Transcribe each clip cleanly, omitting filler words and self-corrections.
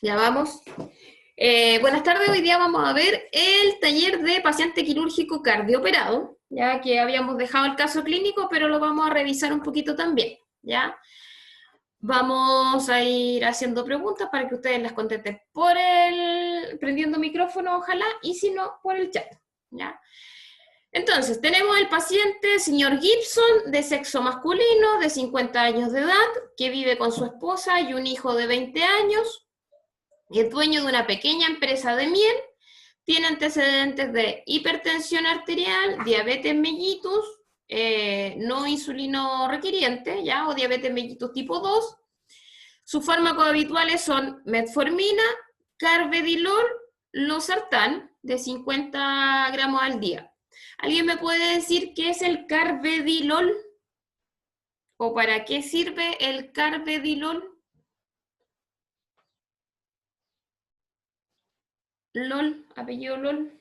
Ya vamos. Buenas tardes, hoy día vamos a ver el taller de paciente quirúrgico cardioperado, ya que habíamos dejado el caso clínico, pero lo vamos a revisar un poquito también, ¿ya? Vamos a ir haciendo preguntas para que ustedes las contesten prendiendo micrófono, ojalá, y si no, por el chat, ¿ya? Entonces, tenemos el paciente, señor Gibson, de sexo masculino, de 50 años de edad, que vive con su esposa y un hijo de 20 años, y es dueño de una pequeña empresa de miel, tiene antecedentes de hipertensión arterial, diabetes mellitus, no insulino requiriente, ¿ya? O diabetes mellitus tipo 2. Sus fármacos habituales son metformina, carvedilol, losartán, de 50 gramos al día. ¿Alguien me puede decir qué es el carvedilol? ¿O para qué sirve el carvedilol? LOL, apellido LOL.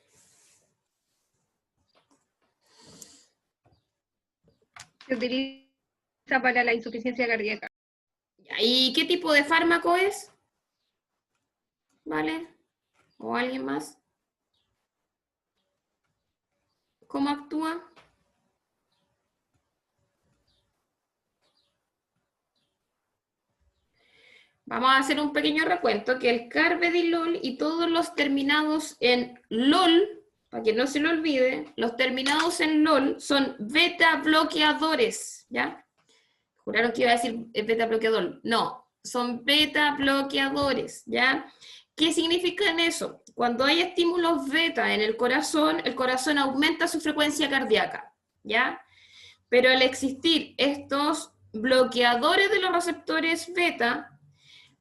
Se utiliza para la insuficiencia cardíaca. ¿Y qué tipo de fármaco es? ¿Vale? ¿O alguien más? ¿Cómo actúa? Vamos a hacer un pequeño recuento, que el carvedilol y todos los terminados en LOL, para que no se lo olvide, los terminados en LOL son beta bloqueadores, ¿ya? Juraron que iba a decir beta bloqueador. No, son beta bloqueadores, ¿ya? ¿Qué significa eso? Cuando hay estímulos beta en el corazón aumenta su frecuencia cardíaca, ¿ya? Pero al existir estos bloqueadores de los receptores beta,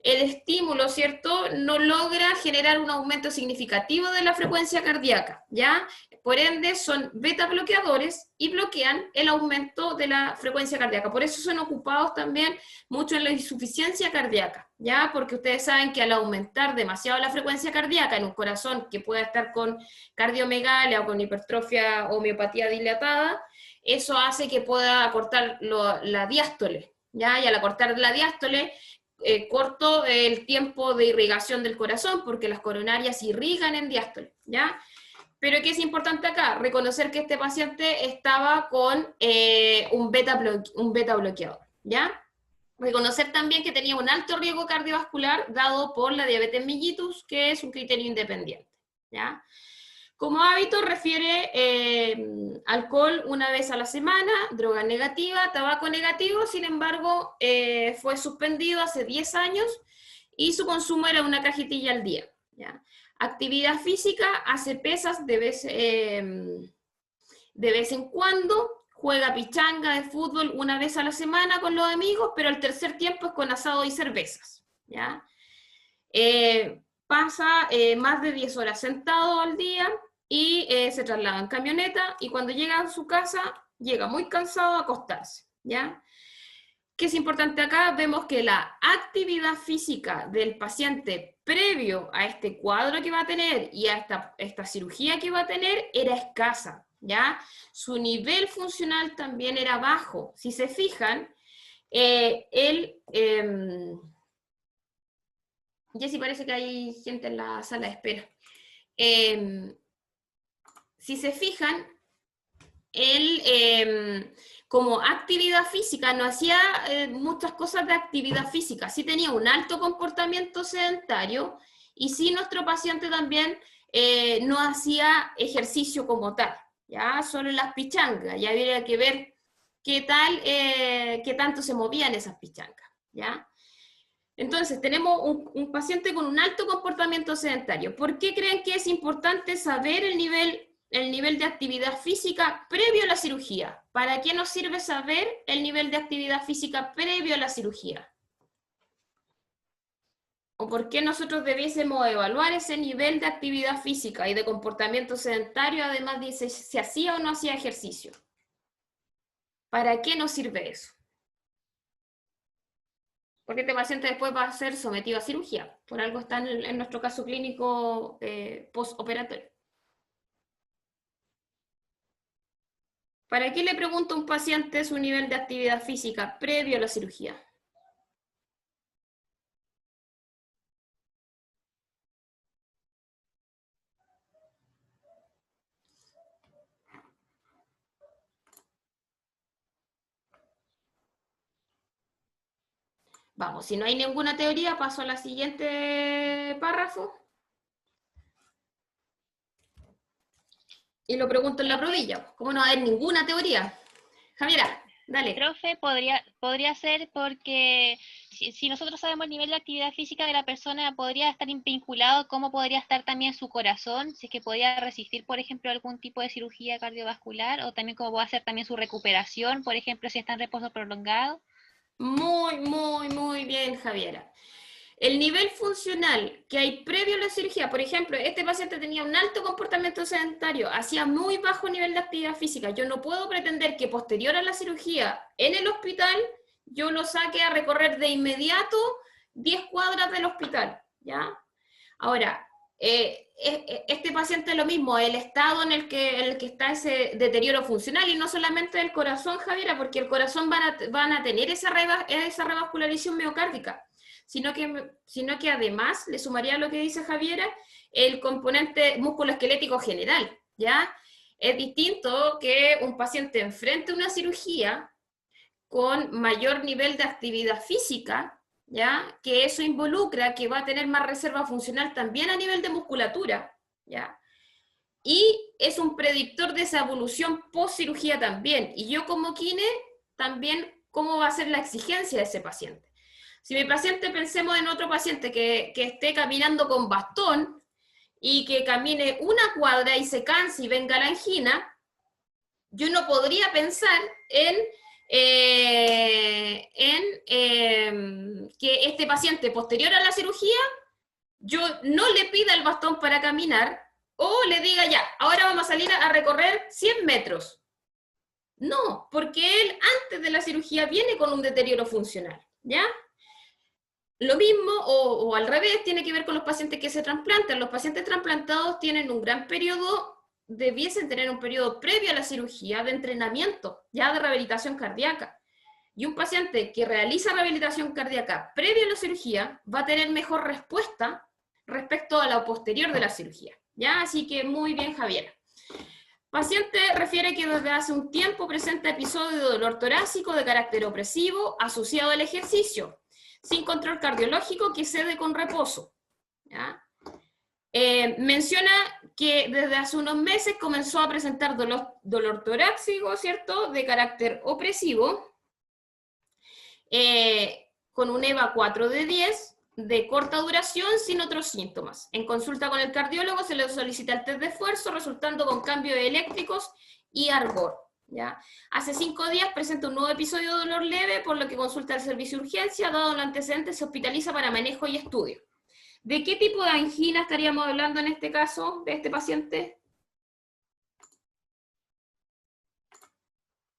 el estímulo, ¿cierto?, no logra generar un aumento significativo de la frecuencia cardíaca, ¿ya? Por ende, son beta bloqueadores y bloquean el aumento de la frecuencia cardíaca. Por eso son ocupados también mucho en la insuficiencia cardíaca, ¿ya? Porque ustedes saben que al aumentar demasiado la frecuencia cardíaca en un corazón que pueda estar con cardiomegalia o con hipertrofia o miopatía dilatada, eso hace que pueda acortar la diástole, ¿ya? Y al acortar la diástole, corto el tiempo de irrigación del corazón, porque las coronarias irrigan en diástole, ¿ya? Pero ¿qué es importante acá? Reconocer que este paciente estaba con un beta bloqueador, ¿ya? Reconocer también que tenía un alto riesgo cardiovascular dado por la diabetes mellitus, que es un criterio independiente, ¿ya? Como hábito refiere alcohol una vez a la semana, droga negativa, tabaco negativo, sin embargo, fue suspendido hace 10 años y su consumo era una cajetilla al día, ¿ya? Actividad física, hace pesas de vez en cuando, juega pichanga de fútbol una vez a la semana con los amigos, pero el tercer tiempo es con asado y cervezas, ¿ya? Pasa más de 10 horas sentado al día y se traslada en camioneta, y cuando llega a su casa, llega muy cansado a acostarse, ¿ya? ¿Qué es importante acá? Vemos que la actividad física del paciente previo a este cuadro que va a tener y a esta cirugía que va a tener era escasa, ¿ya? Su nivel funcional también era bajo. Si se fijan, Jessy, parece que hay gente en la sala de espera. Si se fijan, él como actividad física no hacía muchas cosas de actividad física, sí tenía un alto comportamiento sedentario, y sí nuestro paciente también no hacía ejercicio como tal, ya solo en las pichangas, ya habría que ver qué tanto se movían esas pichangas, ¿ya? Entonces, tenemos un paciente con un alto comportamiento sedentario. ¿Por qué creen que es importante saber el nivel de actividad física previo a la cirugía? ¿Para qué nos sirve saber el nivel de actividad física previo a la cirugía? ¿O por qué nosotros debiésemos evaluar ese nivel de actividad física y de comportamiento sedentario, además de si se hacía o no hacía ejercicio? ¿Para qué nos sirve eso? Porque este paciente después va a ser sometido a cirugía. Por algo está en nuestro caso clínico postoperatorio. ¿Para qué le pregunto a un paciente su nivel de actividad física previo a la cirugía? Vamos, si no hay ninguna teoría, paso a la siguiente párrafo. Y lo pregunto en la probilla. ¿Cómo no va a haber ninguna teoría? Javiera, dale. Profe, podría ser porque si nosotros sabemos el nivel de actividad física de la persona, podría estar vinculado cómo podría estar también su corazón, si es que podría resistir, por ejemplo, algún tipo de cirugía cardiovascular, o también cómo va a ser también su recuperación, por ejemplo, si está en reposo prolongado. Muy bien, Javiera. El nivel funcional que hay previo a la cirugía, por ejemplo, este paciente tenía un alto comportamiento sedentario, hacía muy bajo nivel de actividad física. Yo no puedo pretender que posterior a la cirugía en el hospital, yo lo saque a recorrer de inmediato 10 cuadras del hospital, ¿ya? Ahora, este paciente es lo mismo, el estado en el que está ese deterioro funcional, y no solamente del corazón, Javiera, porque el corazón van a tener esa revascularización miocárdica, sino que además le sumaría lo que dice Javiera, el componente musculoesquelético general, ¿ya? Es distinto que un paciente enfrente una cirugía con mayor nivel de actividad física, ¿ya? Que eso involucra que va a tener más reserva funcional también a nivel de musculatura, ¿ya? Y es un predictor de esa evolución post cirugía también. Y yo como kine, también cómo va a ser la exigencia de ese paciente. Si mi paciente, pensemos en otro paciente que esté caminando con bastón y que camine una cuadra y se canse y venga la angina, yo no podría pensar en que este paciente posterior a la cirugía, yo no le pida el bastón para caminar o le diga ya, ahora vamos a salir a recorrer 100 metros. No, porque él antes de la cirugía viene con un deterioro funcional, ¿ya? Lo mismo, o al revés, tiene que ver con los pacientes que se trasplantan. Los pacientes trasplantados tienen un gran periodo, debiesen tener un periodo previo a la cirugía de entrenamiento, ya de rehabilitación cardíaca. Y un paciente que realiza rehabilitación cardíaca previo a la cirugía va a tener mejor respuesta respecto a la posterior de la cirugía, ¿ya? Así que muy bien, Javiera. Paciente refiere que desde hace un tiempo presenta episodios de dolor torácico de carácter opresivo asociado al ejercicio, sin control cardiológico, que cede con reposo, ¿ya? Menciona que desde hace unos meses comenzó a presentar dolor torácico, ¿cierto?, de carácter opresivo, con un EVA 4 de 10, de corta duración, sin otros síntomas. En consulta con el cardiólogo se le solicita el test de esfuerzo, resultando con cambios eléctricos y ardor, ¿ya? Hace 5 días presenta un nuevo episodio de dolor leve, por lo que consulta el servicio de urgencia, dado el antecedente se hospitaliza para manejo y estudio. ¿De qué tipo de angina estaríamos hablando en este caso, de este paciente?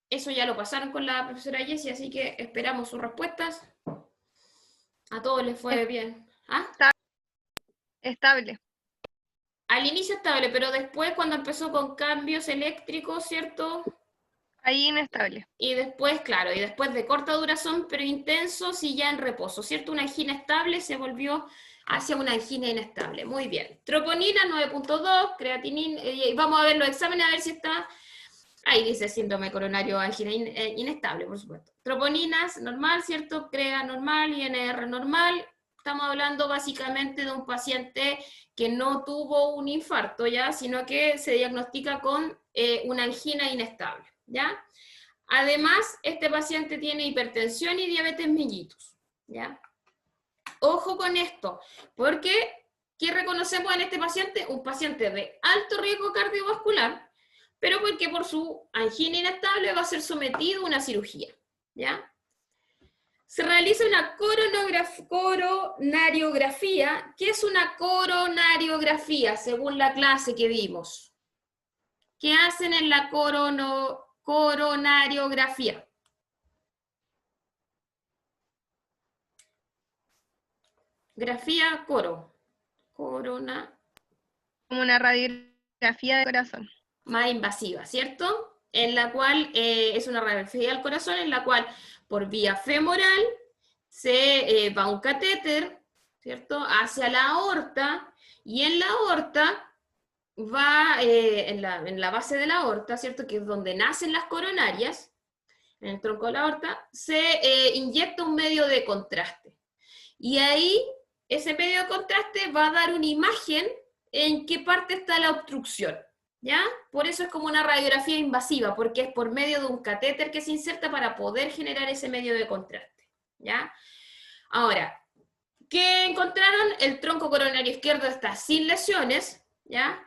Eso ya lo pasaron con la profesora Jessie, así que esperamos sus respuestas. A todos les fue bien. ¿Ah? Estable. Al inicio estable, pero después cuando empezó con cambios eléctricos, ¿cierto? Ahí inestable. Y después, claro, y después de corta duración, pero intensos y ya en reposo, ¿cierto? Una angina estable se volvió hacia una angina inestable. Muy bien. Troponina 9.2, creatinina, vamos a ver los exámenes a ver si está... Ahí dice síndrome coronario angina inestable, por supuesto. Troponinas normal, ¿cierto? CREA normal, INR normal. Estamos hablando básicamente de un paciente que no tuvo un infarto, ¿ya? Sino que se diagnostica con una angina inestable, ¿ya? Además, este paciente tiene hipertensión y diabetes mellitus, ¿ya? Ojo con esto, porque ¿qué reconocemos en este paciente? Un paciente de alto riesgo cardiovascular, pero porque por su angina inestable va a ser sometido a una cirugía, ¿ya? Se realiza una coronariografía. ¿Qué es una coronariografía, según la clase que vimos? ¿Qué hacen en la coronariografía? Grafía, corona. Como una radiografía de corazón. Más invasiva, ¿cierto? En la cual es una radiografía del corazón, en la cual por vía femoral se va un catéter, ¿cierto?, hacia la aorta, y en la aorta va, en la base de la aorta, ¿cierto?, que es donde nacen las coronarias, en el tronco de la aorta, se inyecta un medio de contraste, Y ahí, ese medio de contraste va a dar una imagen en qué parte está la obstrucción, ¿ya? Por eso es como una radiografía invasiva, porque es por medio de un catéter que se inserta para poder generar ese medio de contraste, ¿ya? Ahora, ¿qué encontraron? El tronco coronario izquierdo está sin lesiones, ¿ya?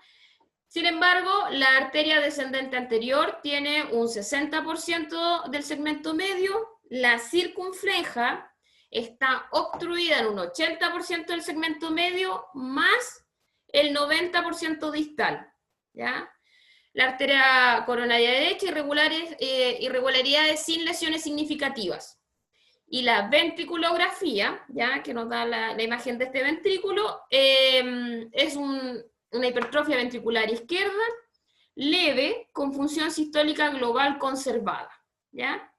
Sin embargo, la arteria descendente anterior tiene un 60% del segmento medio, la circunfleja está obstruida en un 80% del segmento medio, más el 90% distal, ¿ya? La arteria coronaria derecha, irregularidades sin lesiones significativas. Y la ventriculografía, ¿ya? Que nos da la imagen de este ventrículo, es una hipertrofia ventricular izquierda, leve, con función sistólica global conservada, ¿ya?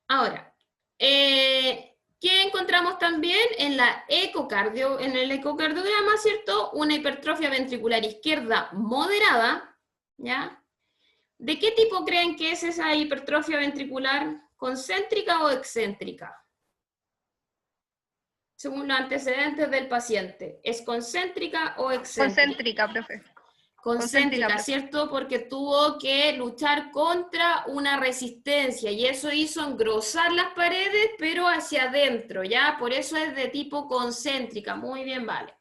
Ahora, ¿qué encontramos también en en el ecocardiograma, ¿cierto? Una hipertrofia ventricular izquierda moderada, ¿ya? ¿De qué tipo creen que es esa hipertrofia ventricular? ¿Concéntrica o excéntrica? Según los antecedentes del paciente, ¿es concéntrica o excéntrica? Concéntrica, profe. Concéntrica, Concéntrica, ¿cierto? Porque tuvo que luchar contra una resistencia y eso hizo engrosar las paredes, pero hacia adentro, ¿ya? Por eso es de tipo concéntrica. Muy bien, vale.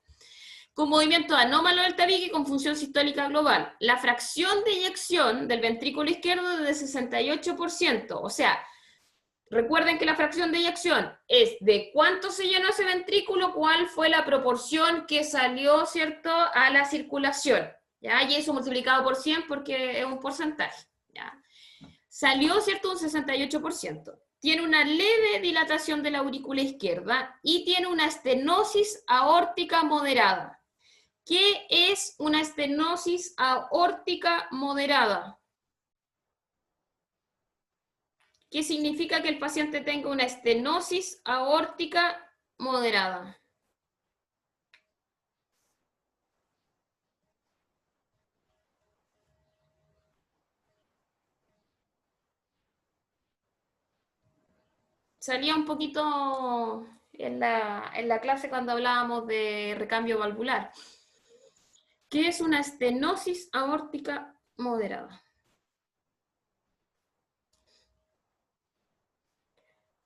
Con movimiento anómalo del tabique y con función sistólica global. La fracción de eyección del ventrículo izquierdo es de 68%, o sea, recuerden que la fracción de eyección es de cuánto se llenó ese ventrículo, cuál fue la proporción que salió, ¿cierto?, a la circulación, ¿ya? Y eso multiplicado por 100 porque es un porcentaje, ¿ya? Salió, ¿cierto?, un 68%. Tiene una leve dilatación de la aurícula izquierda y tiene una estenosis aórtica moderada. ¿Qué es una estenosis aórtica moderada? ¿Qué significa que el paciente tenga una estenosis aórtica moderada? Salía un poquito en la clase cuando hablábamos de recambio valvular. ¿Qué es una estenosis aórtica moderada?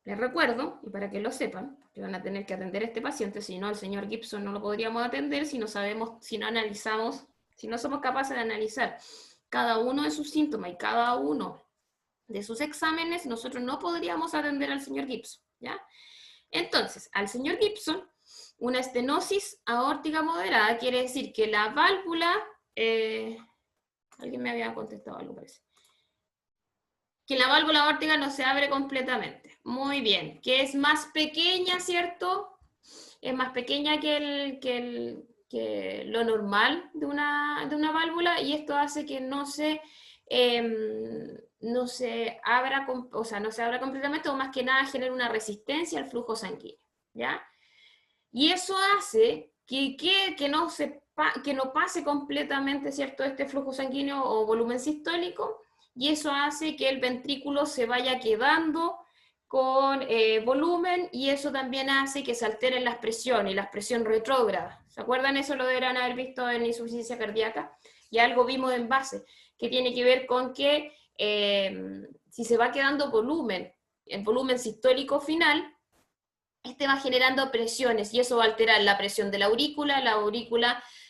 Les recuerdo, y para que lo sepan, que van a tener que atender a este paciente, si no, el señor Gibson no lo podríamos atender si no sabemos, si no analizamos, si no somos capaces de analizar cada uno de sus síntomas y cada uno de sus exámenes, nosotros no podríamos atender al señor Gibson, ¿ya? Entonces, al señor Gibson, una estenosis aórtica moderada quiere decir que la válvula, alguien me había contestado algo, parece. Que la válvula aórtica no se abre completamente. Muy bien. Que es más pequeña, ¿cierto? Es más pequeña que lo normal de una válvula y esto hace que no se abra, o sea, no se abra completamente o más que nada genera una resistencia al flujo sanguíneo, ¿ya? Y eso hace que no pase completamente, ¿cierto?, este flujo sanguíneo o volumen sistólico, y eso hace que el ventrículo se vaya quedando con volumen, y eso también hace que se alteren las presiones, y la presión retrógrada. ¿Se acuerdan? Eso lo deberán haber visto en insuficiencia cardíaca, y algo vimos en base, que tiene que ver con que si se va quedando volumen, el volumen sistólico final, este va generando presiones, y eso va a alterar la presión de la aurícula,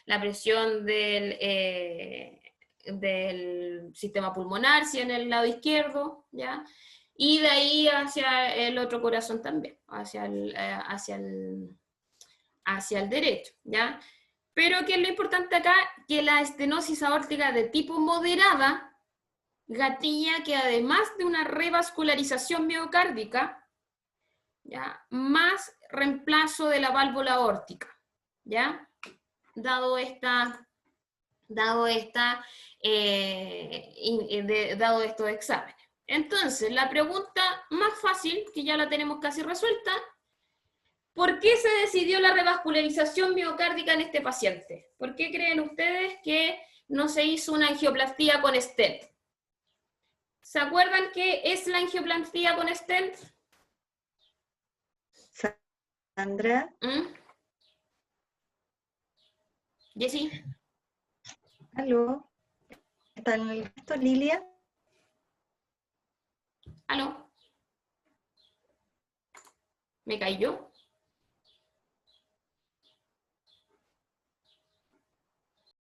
la presión del sistema pulmonar, si en el lado izquierdo, ¿ya? Y de ahí hacia el otro corazón también, hacia el derecho, ¿ya? Pero ¿qué es lo importante acá? Que la estenosis aórtica de tipo moderada gatilla que además de una revascularización miocárdica, ¿ya?, más reemplazo de la válvula aórtica, ¿ya? Dado estos exámenes. Entonces, la pregunta más fácil, que ya la tenemos casi resuelta, ¿por qué se decidió la revascularización miocárdica en este paciente? ¿Por qué creen ustedes que no se hizo una angioplastía con stent? ¿Se acuerdan qué es la angioplastía con stent? Sandra. Jessy, Aló. ¿Está en el resto, Lilia? aló. ¿Me cayó?